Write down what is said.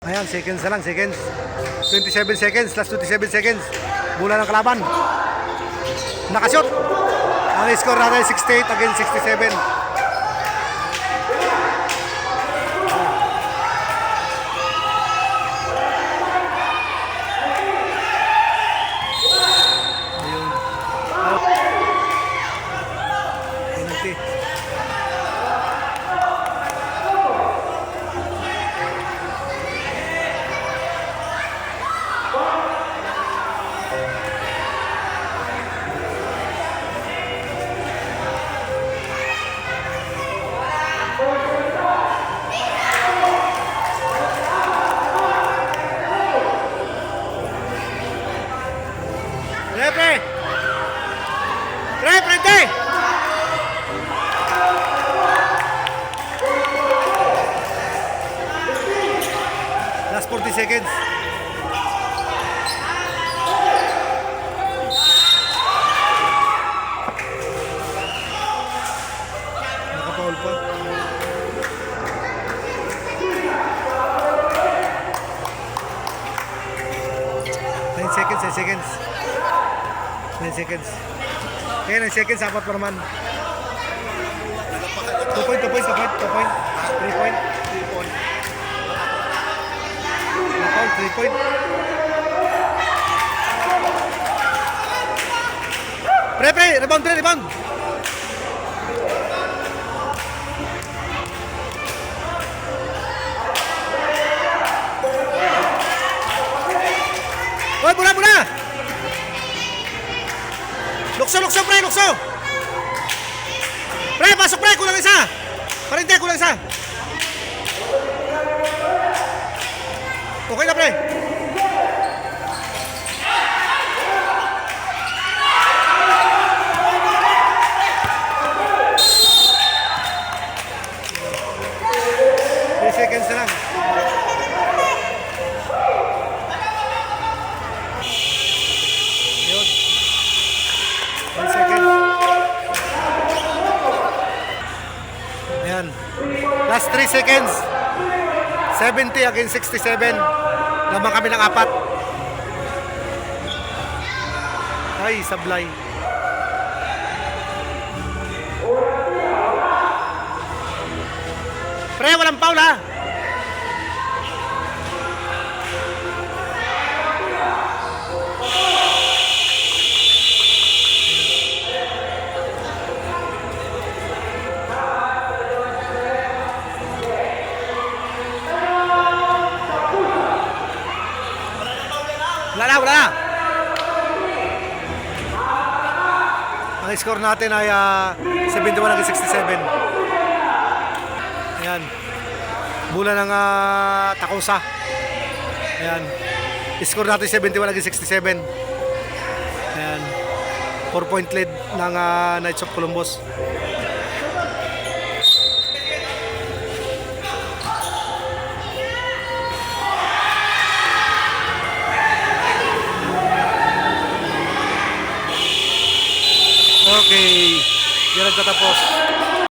Ayan, seconds na lang, seconds. 27 seconds, last 27 seconds. Bola ng kalaban. Nakashot. Ang score natin 68 against 67. Pre! Pre, frente! Last 40 seconds. Nakapaul pa. Nine seconds, 10 seconds. 9 seconds. Okay, 9 seconds, apat pa naman. 2 point, 2 point, 2 point, 2 point, 3 point, 3 point. Knockout, 3 point. Pre, rebound, pre, rebound. Oy, bola! Lukso, pre, lukso! Pre, pasok, pre, kulang isa! Parinte, kulang isa! Okay na, pre! Seconds na lang. Yun. 1 second. Ayan. Last 3 seconds. 70 against 67. Lamang kami ng 4. Ay, sablay. Pre, walang foul ha. Wala na. Ang score natin ay 71 against 67. Ayan. Bola ng Takosa. Ayan. Score natin 71 against 67. Ayan. 4-point lead ng Knights of Columbus. Okay. Yan ang tatapos.